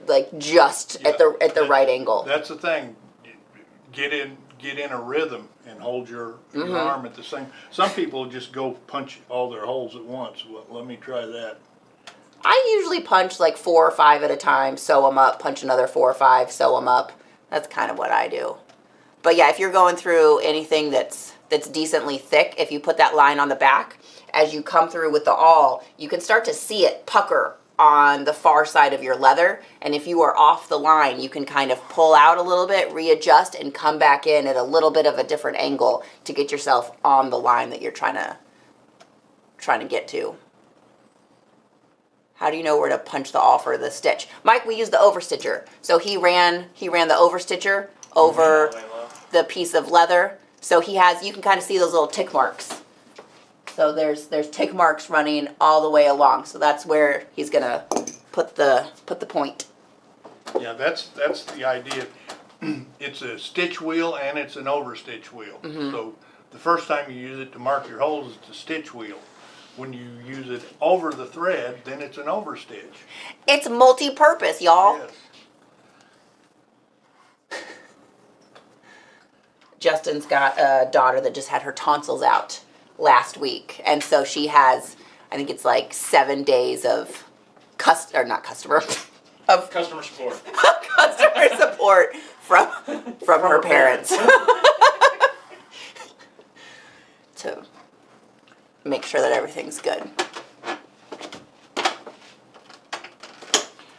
like just at the right angle. That's the thing. Get in a rhythm and hold your arm at the same. Some people just go punch all their holes at once. Well, let me try that. I usually punch like 4 or 5 at a time, sew them up, punch another 4 or 5, sew them up. That's kind of what I do. But yeah, if you're going through anything that's decently thick, if you put that line on the back, as you come through with the awl, you can start to see it pucker on the far side of your leather. And if you are off the line, you can kind of pull out a little bit, readjust, and come back in at a little bit of a different angle to get yourself on the line that you're trying to get to. How do you know where to punch the awl for the stitch? Mike, we use the overstitcher. So he ran the overstitcher over All the way low. the piece of leather. So he has, you can kind of see those little tick marks. So there's tick marks running all the way along. So that's where he's gonna put the point. Yeah, that's the idea. It's a stitch wheel and it's an overstitch wheel. So the first time you use it to mark your holes, it's a stitch wheel. When you use it over the thread, then it's an overstitch. It's multi-purpose, y'all. Yes. Justin's got a daughter that just had her tonsils out last week, and so she has, I think it's like 7 days of customer support. customer support from her parents to make sure that everything's good.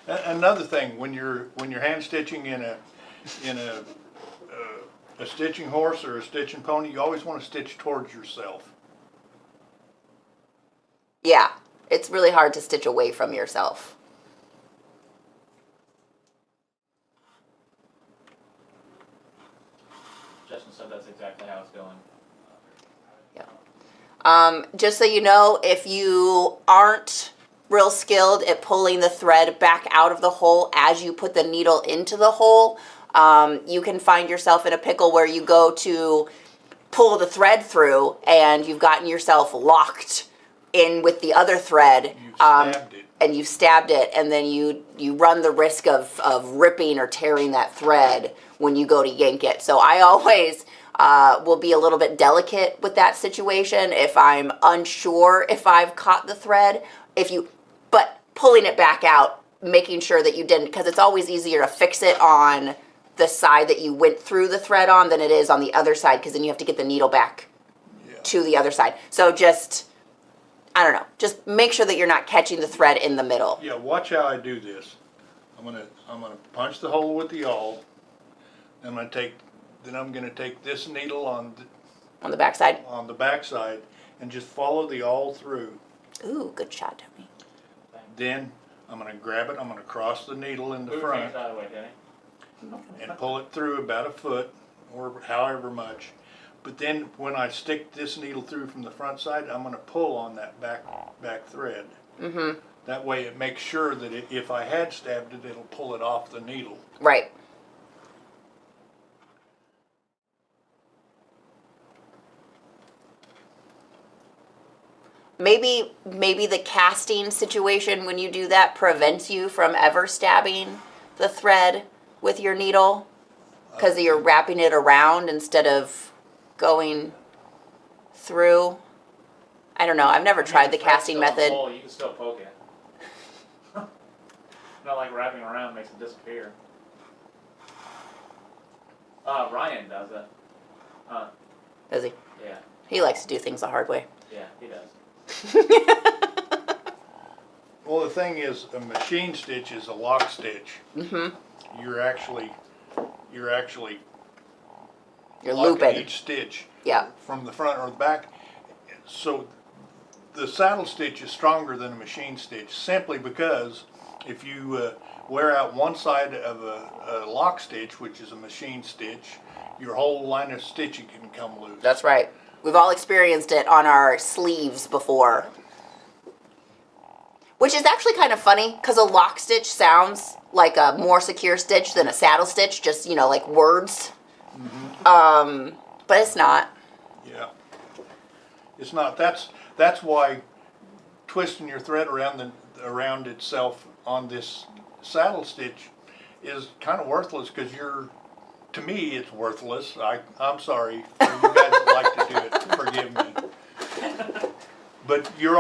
Another thing, when you're hand stitching in a stitching horse or a stitching pony, you always want to stitch towards yourself. Yeah, it's really hard to stitch away from yourself. Justin said that's exactly how it's going. Just so you know, if you aren't real skilled at pulling the thread back out of the hole as you put the needle into the hole, you can find yourself in a pickle where you go to pull the thread through and you've gotten yourself locked in with the other thread. You've stabbed it. And you've stabbed it, and then you run the risk of ripping or tearing that thread when you go to yank it. So I always will be a little bit delicate with that situation if I'm unsure if I've caught the thread. But pulling it back out, making sure that you didn't, because it's always easier to fix it on the side that you went through the thread on than it is on the other side, because then you have to get the needle back to the other side. So just, I don't know, just make sure that you're not catching the thread in the middle. Yeah, watch how I do this. I'm gonna punch the hole with the awl. I'm gonna take this needle on On the back side. the back side and just follow the awl through. Ooh, good shot, Tony. Then I'm gonna grab it. I'm gonna cross the needle in the Move your front hands out of the way, Denny. and pull it through about a foot or however much. But then when I stick this needle through from the front side, I'm gonna pull on that back thread. Mm-hmm. That way it makes sure that if I had stabbed it, it'll pull it off the needle. Right. Maybe the casting situation when you do that prevents you from ever stabbing the thread with your needle because you're wrapping it around instead of going through. I don't know. I've never tried the casting method. You can still poke it. Not like wrapping around makes it disappear. Ryan does it. Does he? Yeah. He likes to do things the hard way. Yeah, he does. Well, the thing is, a machine stitch is a lock stitch. Mm-hmm. You're actually you're actually You're locking looping. each stitch Yeah. from the front or the back. So the saddle stitch is stronger than a machine stitch simply because if you wear out one side of a lock stitch, which is a machine stitch, your whole line of stitching can come loose. That's right. We've all experienced it on our sleeves before. Which is actually kind of funny because a lock stitch sounds like a more secure stitch than a saddle stitch, just, you know, like words. But it's not. Yeah. It's not. That's why twisting your thread around itself on this saddle stitch is kind of worthless because to me, it's worthless. I'm sorry for you guys that like to do it. Forgive me. But you've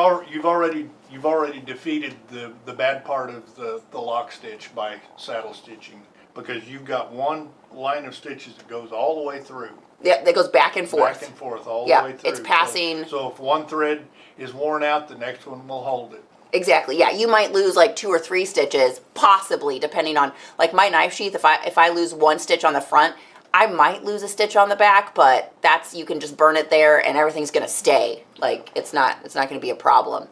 already defeated the bad part of the lock stitch by saddle stitching because you've got one line of stitches that goes all the way through. Yeah, that goes back and forth. Back and forth all Yeah, the way through. it's passing. So if one thread is worn out, the next one will hold it. Exactly. Yeah, you might lose like 2 or 3 stitches, possibly, depending on like my knife sheath. If I lose 1 stitch on the front, I might lose a stitch on the back, but you can just burn it there and everything's gonna stay. Like it's not gonna be a problem.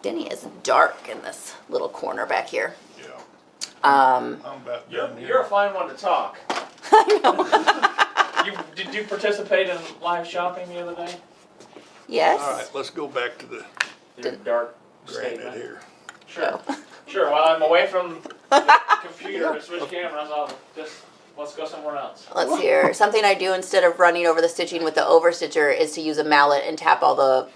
Denny is dark in this little corner back here. Yeah. Um, I'm about You're, done here. you're a fine one to talk. I know. Did you participate in live shopping the other day? Yes. All right, let's go back to the Your dark granite statement. here. Sure. Sure. While I'm away from the computer to switch cameras, let's go somewhere else. Let's hear. Something I do instead of running over the stitching with the overstitcher is to use a mallet and tap all the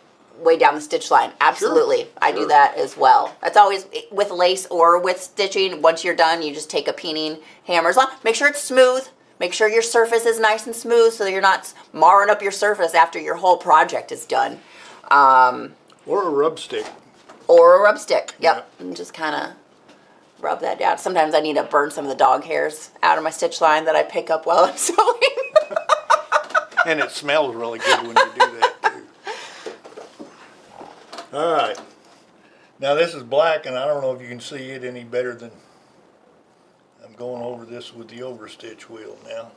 way down the stitch line. Absolutely. I do sure. that as well. That's always with lace or with stitching. Once you're done, you just take a peening hammer. As long, make sure it's smooth. Make sure your surface is nice and smooth so that you're not marring up your surface after your whole project is done. Or a rub stick. Or a rub stick. Yep. And just kind of rub that down. Sometimes I need to burn some of the dog hairs out of my stitch line that I pick up while I'm sewing. And it smells really good when you do that too. All right. Now this is black and I don't know if you can see it any better than I'm going over this with the overstitch wheel now.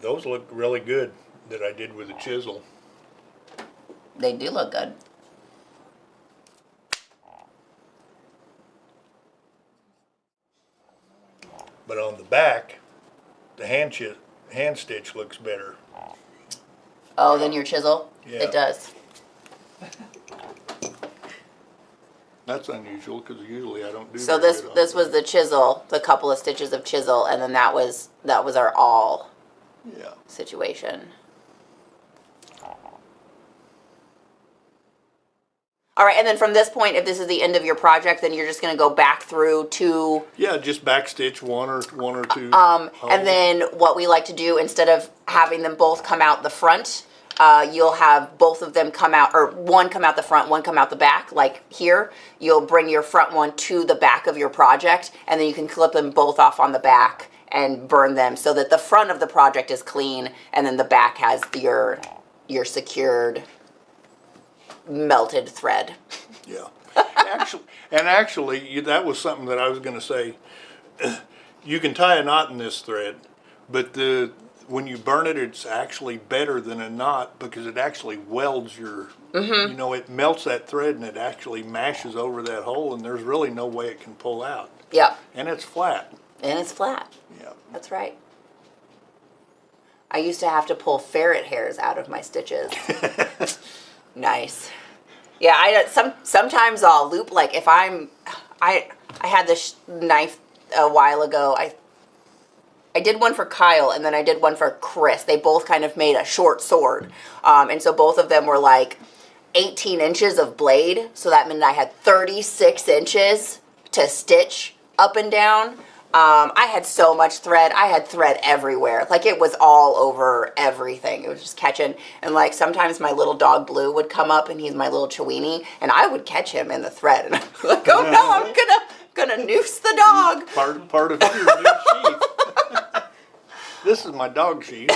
Those look really good that I did with a chisel. They do look good. But on the back, the hand stitch looks better. Oh, then your chisel? Yeah. It does. That's unusual because usually I don't do So very this good on this was the chisel, the couple of stitches of chisel, and then that was our awl Yeah. situation. All right, and then from this point, if this is the end of your project, then you're just going to go back through to Yeah, just backstitch one or two. and holes. then what we like to do, instead of having them both come out the front, you'll have both of them come out, or one come out the front, one come out the back, like here. You'll bring your front one to the back of your project, and then you can clip them both off on the back and burn them so that the front of the project is clean, and then the back has your secured melted thread. Yeah. Actually, that was something that I was going to say. You can tie a knot in this thread, but when you burn it, it's actually better than a knot because it actually welds your, it melts that thread and it actually mashes over that hole and there's really no way it can pull out. Yeah, And it's flat. and it's flat. Yeah. That's right. I used to have to pull ferret hairs out of my stitches. Nice. Yeah, sometimes I'll loop, like if I had this knife a while ago. I did one for Kyle and then I did one for Chris. They both kind of made a short sword. And so both of them were like 18 inches of blade. So that meant I had 36 inches to stitch up and down. I had so much thread. I had thread everywhere. Like it was all over everything. It was just catching. And like sometimes my little dog Blue would come up and he's my little Chiweenie and I would catch him in the thread. And I'm like, oh no, I'm gonna noose the dog. Part of your new sheath. This is my dog sheath.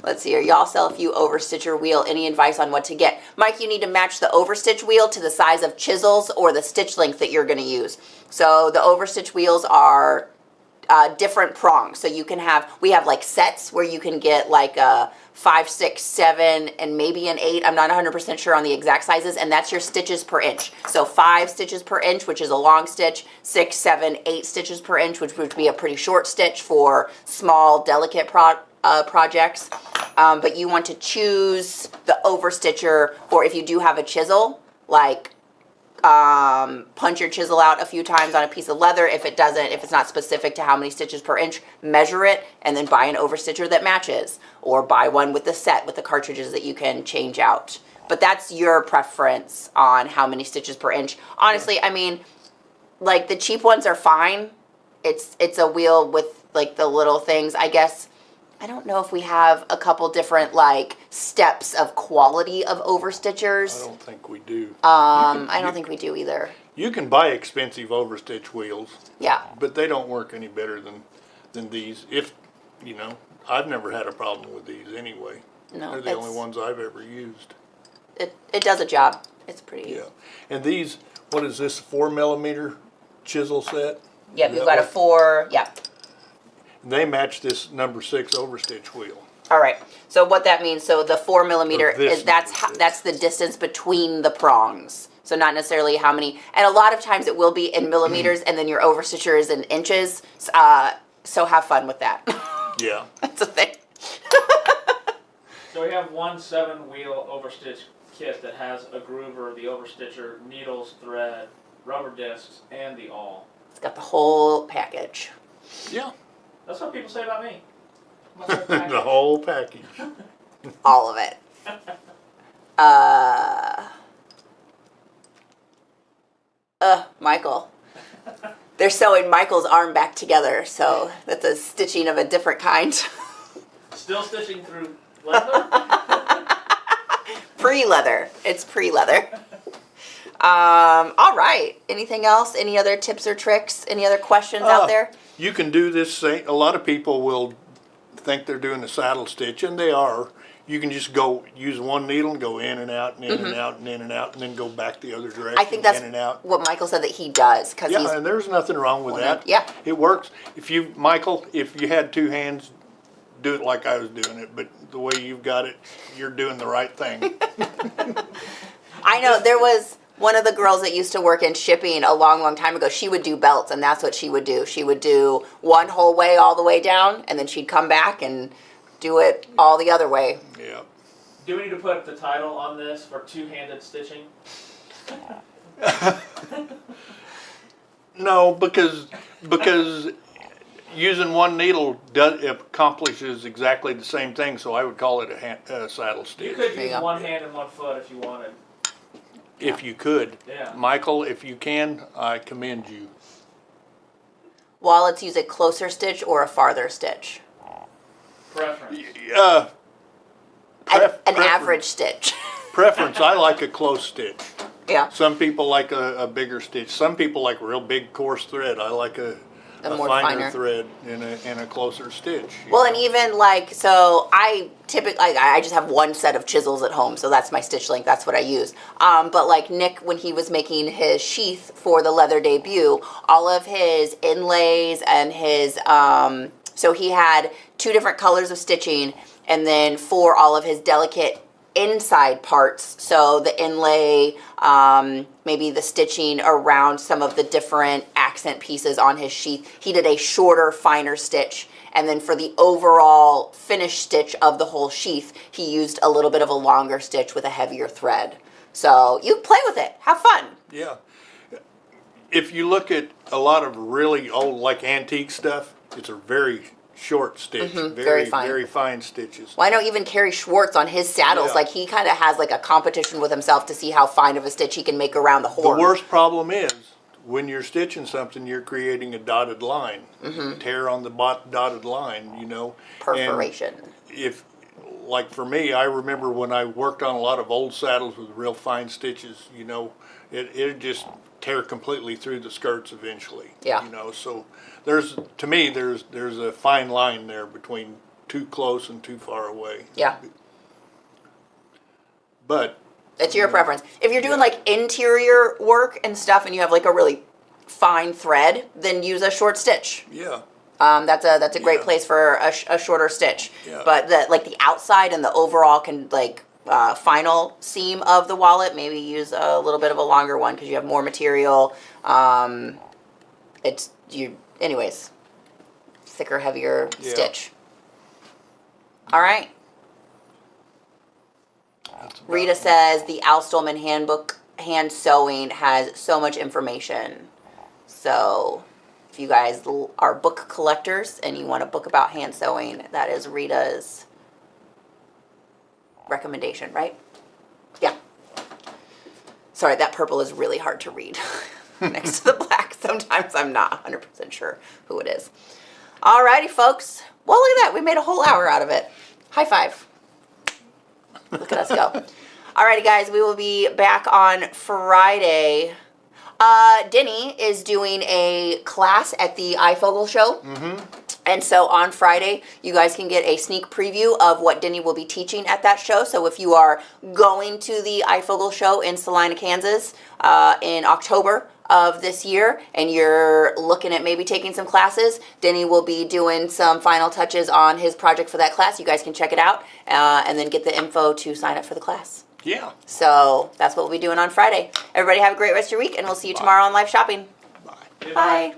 Let's see here. Y'all sell a few overstitcher wheel. Any advice on what to get? Mike, you need to match the overstitch wheel to the size of chisels or the stitch length that you're going to use. So the overstitch wheels are different prongs. So you can have, we have like sets where you can get like a 5, 6, 7, and maybe an 8. I'm not 100% sure on the exact sizes, and that's your stitches per inch. So 5 stitches per inch, which is a long stitch, 6, 7, 8 stitches per inch, which would be a pretty short stitch for small, delicate projects. But you want to choose the overstitcher, or if you do have a chisel, like punch your chisel out a few times on a piece of leather. If it's not specific to how many stitches per inch, measure it and then buy an overstitcher that matches, or buy one with the set with the cartridges that you can change out. But that's your preference on how many stitches per inch. Honestly, I mean, like the cheap ones are fine. It's a wheel with like the little things, I guess. I don't know if we have a couple different like steps of quality of overstitchers. I don't think we do. I don't think we do either. You can buy expensive overstitch wheels, Yeah. but they don't work any better than these. If, you know, I've never had a problem with these anyway. No, They're the only ones I've ever used. It does a job. It's pretty. Yeah. And these, what is this, 4mm chisel set? Yeah, Is we've that got a what- 4. Yeah. They match this number 6 overstitch wheel. All right. So what that means? So the 4mm Or this is that's number 6. that's the distance between the prongs. So not necessarily how many. And a lot of times it will be in millimeters, and then your overstitcher is in inches. So have fun with that. Yeah. That's a thing. So we have one 7-wheel overstitch kit that has a groover, the overstitcher, needles, thread, rubber discs, and the awl. It's got the whole package. Yeah. That's what people say about me. The whole package. All of it. Michael. They're sewing Michael's arm back together, so that's a stitching of a different kind. Still stitching through leather? Pre-leather. It's pre-leather. All right. Anything else? Any other tips or tricks? Any other questions out there? You can do this. A lot of people will think they're doing a saddle stitch, and they are. You can just go use one needle and go in and out and in and out and in and out, and then go back the other direction. I think that's in and out. what Michael said that he does, because he's Yeah, and there's nothing wrong with that. Yeah. It works. Michael, if you had 2 hands, do it like I was doing it. But the way you've got it, you're doing the right thing. I know there was one of the girls that used to work in shipping a long, long time ago. She would do belts, and that's what she would do. She would do one whole way all the way down, and then she'd come back and do it all the other way. Yeah. Do we need to put the title on this for two-handed stitching? No, because using one needle accomplishes exactly the same thing. So I would call it a saddle You stitch. could There you use go. one hand and one foot if you wanted. If you could. Yeah. Michael, if you can, I commend you. Wallets use a closer stitch or a farther stitch. Preference. An Preference. average stitch. Preference, I like a close stitch. Yeah. Some people like a bigger stitch. Some people like real big coarse thread. I like a more finer finer. thread and a closer stitch. Well, and even like, so I typically, I just have one set of chisels at home, so that's my stitch length, that's what I use. But like Nick, when he was making his sheath for the leather debut, all of his inlays and his, so he had 2 different colors of stitching, and then for all of his delicate inside parts, so the inlay, maybe the stitching around some of the different accent pieces on his sheath, he did a shorter, finer stitch. And then for the overall finished stitch of the whole sheath, he used a little bit of a longer stitch with a heavier thread. So you play with it, have fun. Yeah. If you look at a lot of really old, like antique stuff, it's a very short stitch. very fine. Very fine stitches. Well, I know even Kerry Schwartz on his saddles, Yeah. like he kind of has like a competition with himself to see how fine of a stitch he can make around the The horn. worst problem is when you're stitching something, you're creating a dotted line. Tear on the dotted line, you know. Perforation. And if, like for me, I remember when I worked on a lot of old saddles with real fine stitches, you know, it just tear completely through the skirts eventually. Yeah. You know, so there's a fine line there between too close and too far away. Yeah. But It's your preference. If you're doing like interior work and stuff and you have like a really fine thread, then use a short stitch. yeah, That's a great Yeah. place for a shorter stitch. Yeah. But the outside and the overall final seam of the wallet, maybe use a little bit of a longer one because you have more material. Anyways, thicker, heavier Yeah. stitch. All right. that's about Rita it. says the Al Stolman handbook, hand sewing, has so much information. So if you guys are book collectors and you want a book about hand sewing, that is Rita's recommendation, right? Yeah. Sorry, that purple is really hard to read next to the black. Sometimes I'm not 100% sure who it is. Alrighty, folks. Well, look at that. We made a whole hour out of it. High five. Look at us go. Alrighty, guys. We will be back on Friday. Denny is doing a class at the iFogel show. Mm-hmm. And so on Friday, you guys can get a sneak preview of what Denny will be teaching at that show. So if you are going to the iFogel show in Salina, Kansas in October of this year and you're looking at maybe taking some classes, Denny will be doing some final touches on his project for that class. You guys can check it out and then get the info to sign up for the class. Yeah. So that's what we'll be doing on Friday. Everybody have a great rest of your week, and we'll see you tomorrow on Live Shopping. Bye. Goodbye. Bye.